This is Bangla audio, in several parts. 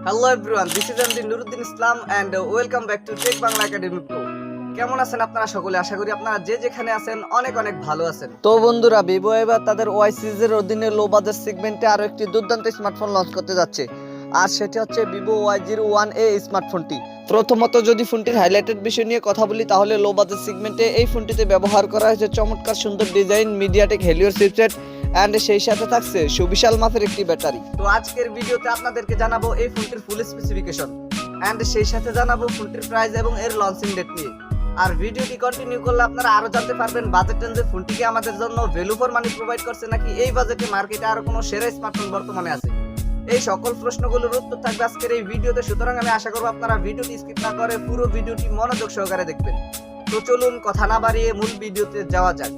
Hello everyone, this is MD Nuruddin Islam and welcome back to Tech Bangla Academy Pro. কেমন আছেন আপনারা সকলে? আশা করি আপনারা যে যেখানে আছেন অনেক অনেক ভালো আছেন। তো বন্ধুরা, ভিভো এবার তাদের ওয়াই সিরিজের অধীনে লো বাজেট সেগমেন্টে আরো একটি দুর্দান্ত স্মার্টফোন লঞ্চ করতে যাচ্ছে, আর সেটি হচ্ছে ভিভো Y01A স্মার্টফোনটি। প্রথমত যদি ফোনটির হাইলাইটেড বিষয় নিয়ে কথা বলি, তাহলে লো বাজেট সেগমেন্টে এই ফোনটিতে ব্যবহার করা হয়েছে চমৎকার সুন্দর ডিজাইন, মিডিয়াটেক হেলিওর চিপসেট এন্ড সেই সাথে থাকছে সুবিশাল মাপের একটি ব্যাটারি। তো আজকের ভিডিওতে আপনাদেরকে জানাবো এই ফোনটির ফুল স্পেসিফিকেশন এন্ড সেই সাথে জানাবো ফোনটির প্রাইস এবং এর লঞ্চিং ডেট নিয়ে। আর ভিডিওটি কন্টিনিউ করলে আপনারা আরো জানতে পারবেন বাজেট রেঞ্জে ফোনটিকে আমাদের জন্য ভ্যালু ফর মানি প্রোভাইড করছে নাকি এই বাজেটে মার্কেটে আরো কোনো সেরা স্মার্টফোন বর্তমানে আছে। এই সকল প্রশ্নগুলোর উত্তর থাকবে আজকের এই ভিডিওতে, সুতরাং আমি আশা করব আপনারা ভিডিওটি স্কিপ না করে পুরো ভিডিওটি মনোযোগ সহকারে দেখবেন। তো চলুন কথা না বাড়িয়ে মূল ভিডিওতে যাওয়া যাক।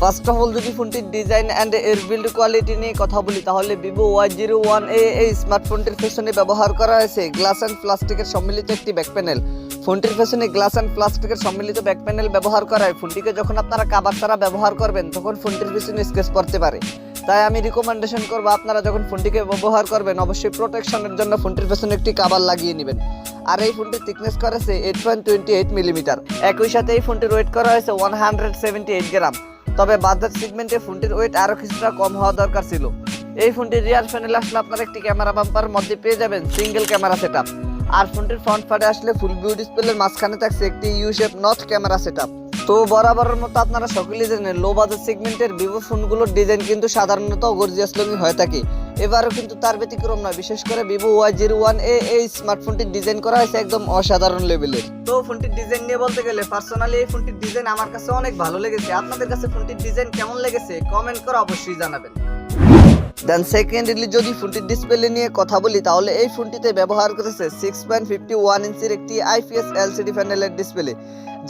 ফার্স্ট অফ অল যদি ফোনটির ডিজাইন এন্ড এর বিল্ড কোয়ালিটি নিয়ে কথা বলি, তাহলে ভিভো Y01A এই স্মার্টফোনটির পেছনে ব্যবহার করা হয়েছে গ্লাস এন্ড প্লাস্টিকের সম্মিলিত একটি ব্যাক প্যানেল। ফোনটির পেছনে গ্লাস এন্ড প্লাস্টিকের সম্মিলিত ব্যাক প্যানেল ব্যবহার করায় ফোনটিকে যখন আপনারা কাভার ছাড়া ব্যবহার করবেন তখন ফোনটির পিছনে স্ক্র্যাচ পড়তে পারে। তাই আমি রিকমেন্ডেশন করব আপনারা যখন ফোনটিকে ব্যবহার করবেন অবশ্যই প্রোটেকশনের জন্য ফোনটির পেছনে একটি কাভার লাগিয়ে নেবেন। আর এই ফোনটির থিকনেস করেছে 8.28 মিলিমিটার। একই সাথে এই ফোনটির ওয়েট করা হয়েছে 178 গ্রাম। তবে বাজেট সেগমেন্টে ফোনটির ওয়েট আরো কিছুটা কম হওয়া দরকার ছিল। এই ফোনটির রিয়ার প্যানেলে আসলে আপনারা একটি ক্যামেরা বাম্পার মধ্যে পেয়ে যাবেন সিঙ্গেল ক্যামেরা সেটআপ, আর ফোনটির ফ্রন্ট পার্টে আসলে ফুল ভিউ ডিসপ্লের মাঝখানে থাকছে একটি you shape notch camera setup. তো বরাবরের মতো আপনারা সকলেই জানেন লো বাজেট সেগমেন্টের ভিভো ফোনগুলোর ডিজাইন কিন্তু সাধারণত গর্জিয়াস লুকিং হয়ে থাকে, এবারও কিন্তু তার ব্যতিক্রম নয়। বিশেষ করে ভিভো Y01A এই স্মার্টফোনটির ডিজাইন করা হয়েছে একদম অসাধারণ লেভেলের। তো ফোনটির ডিজাইন নিয়ে বলতে গেলে পার্সোনালি এই ফোনটির ডিজাইন আমার কাছে অনেক ভালো লেগেছে। আপনাদের কাছে ফোনটির ডিজাইন কেমন লেগেছে কমেন্ট করে অবশ্যই জানাবেন। দেন সেকেন্ডলি যদি ফোনটির ডিসপ্লে নিয়ে কথা বলি, তাহলে এই ফোনটিতে ব্যবহার করেছে 6.51 ইঞ্চির একটি IPS LCD প্যানেলের ডিসপ্লে,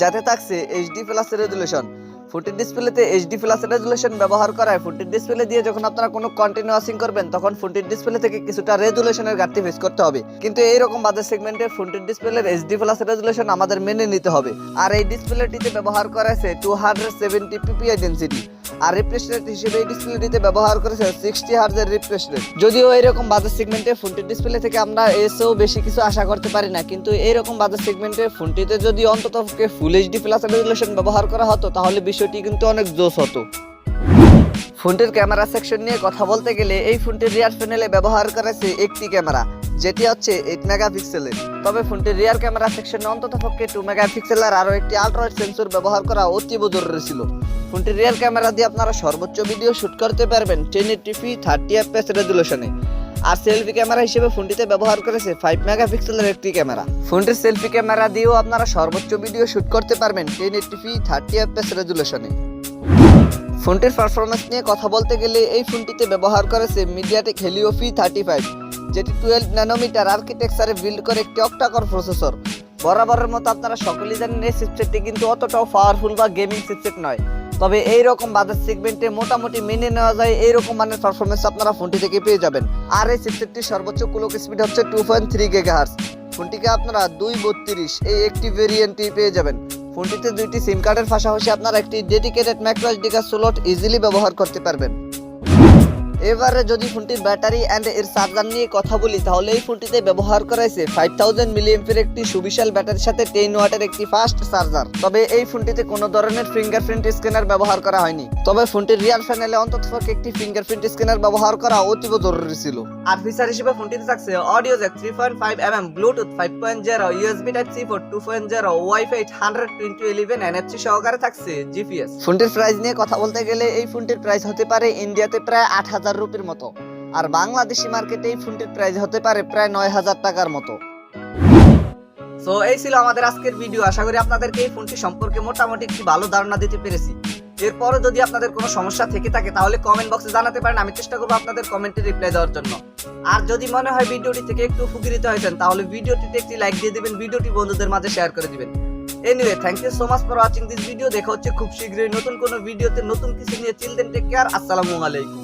যাতে থাকছে HD+ রেজুলেশন। ফোনটির ডিসপ্লেতে HD+ রেজুলেশন ব্যবহার করায় ফোনটির ডিসপ্লে দিয়ে যখন আপনারা কোনো কন্টেন্ট ওয়াচিং করবেন তখন ফোনটির ডিসপ্লে থেকে কিছুটা রেজুলেশনের ঘাটতি ফেস করতে হবে, কিন্তু এইরকম বাজেট সেগমেন্টে ফোনটির ডিসপ্লের HD+ রেজুলেশন আমাদের মেনে নিতে হবে। আর এই ডিসপ্লেটিতে ব্যবহার করা হয়েছে 270 ppi ডেনসিটি, আর রিফ্রেশ রেট হিসেবে এই ডিসপ্লেটিতে ব্যবহার করেছে 60 হার্জের রিফ্রেশ রেট। যদিও এইরকম বাজেট সেগমেন্টে ফোনটির ডিসপ্লে থেকে আমরা এসেও বেশি কিছু আশা করতে পারি না, কিন্তু এইরকম বাজেট সেগমেন্টে ফোনটিতে যদি অন্তত ফুল HD+ রেজুলেশন ব্যবহার করা হতো তাহলে বিষয়টি কিন্তু অনেক জোস হতো। ফোনটির ক্যামেরা সেকশন নিয়ে কথা বলতে গেলে এই ফোনটির রিয়ার প্যানেলে ব্যবহার করেছে একটি ক্যামেরা, যেটি হচ্ছে 8 মেগাপিক্সেলের। তবে ফোনটির রিয়ার ক্যামেরা সেকশনে অন্ততপক্ষে 2 মেগাপিক্সেলের আরও একটি আল্ট্রাওয়াইড সেন্সর ব্যবহার করা অতীব জরুরি ছিল। ফোনটির রিয়ার ক্যামেরা দিয়ে আপনারা সর্বোচ্চ ভিডিও শুট করতে পারবেন 1080p 30fps রেজুলেশনে। আর সেলফি ক্যামেরা হিসেবে ফোনটিতে ব্যবহার করেছে 5 মেগাপিক্সেলের একটি ক্যামেরা। ফোনটির সেলফি ক্যামেরা দিয়েও আপনারা সর্বোচ্চ ভিডিও শুট করতে পারবেন 1080p 30fps রেজুলেশনে। ফোনটির পারফরম্যান্স নিয়ে কথা বলতে গেলে এই ফোনটিতে ব্যবহার করেছে মিডিয়াটেক হেলিও P35, যেটি 12 ন্যানোমিটার আর্কিটেকচারে বিল্ড করে একটি অক্টাকোর প্রসেসর। বরাবরের মতো আপনারা সকলেই জানেন এই চিপসেটটি কিন্তু অতটাও পাওয়ারফুল বা গেমিং চিপসেট নয়, তবে এইরকম বাজেট সেগমেন্টে মোটামুটি মেনে নেওয়া যায় এইরকম মানের পারফরমেন্স আপনারা ফোনটি থেকে পেয়ে যাবেন। আর এই চিপসেটটির সর্বোচ্চ ক্লক স্পিড হচ্ছে 2.3 GHz। ফোনটিকে আপনারা 232 এই একটি ভেরিয়েন্টটি পেয়ে যাবেন। ফোনটিতে দুইটি সিম কার্ডের পাশাপাশি আপনারা একটি dedicated microSD card slot easily ব্যবহার করতে পারবেন। এবারে যদি ফোনটির ব্যাটারি এন্ড এর চার্জার নিয়ে কথা বলি, তাহলে এই ফোনটিতে ব্যবহার করা হয়েছে 5000 মিলিঅ্যাম্পিয়ার একটি সুবিশাল ব্যাটারির সাথে 10 ওয়াটের একটি ফাস্ট চার্জার। তবে এই ফোনটিতে কোনো ধরনের ফিঙ্গারপ্রিন্ট স্ক্যানার ব্যবহার করা হয়নি। তবে ফোনটির রিয়ার প্যানেলে অন্ততপক্ষে একটি ফিঙ্গারপ্রিন্ট স্ক্যানার ব্যবহার করা অতীব জরুরি ছিল। আর ফিচার হিসেবে ফোনটিতে থাকছে audio Jack 3.5mm, Bluetooth 5.0, USB Type-C port 2.0, wifi 100.11, NFC সহকারে থাকছে GPS। ফোনটির প্রাইস নিয়ে কথা বলতে গেলে এই ফোনটির প্রাইস হতে পারে ইন্ডিয়াতে প্রায় 8000 রুপির মতো, আর বাংলাদেশি মার্কেটে এই ফোনটির প্রাইস হতে পারে প্রায় 9000 টাকার মতো। সো এই ছিল আমাদের আজকের ভিডিও। আশা করি আপনাদেরকে এই ফোনটি সম্পর্কে মোটামুটি একটি ভালো ধারণা দিতে পেরেছি। এরপরে যদি আপনাদের কোনো সমস্যা থেকে থাকে তাহলে কমেন্ট বক্সে জানাতে পারেন, আমি চেষ্টা করবো আপনাদের কমেন্টে রিপ্লাই দেওয়ার জন্য। আর যদি মনে হয় ভিডিওটি থেকে একটু উপকৃত হয়েছেন তাহলে ভিডিওটিতে একটি লাইক দিয়ে দিবেন, ভিডিওটি বন্ধুদের মাঝে শেয়ার করে দিবেন। Anyway, thank you so much for watching this video. দেখা হচ্ছে খুব শীঘ্রই নতুন কোনো ভিডিওতে নতুন কিছু নিয়ে। চিল দেন, টেক কেয়ার, আসসালামু আলাইকুম।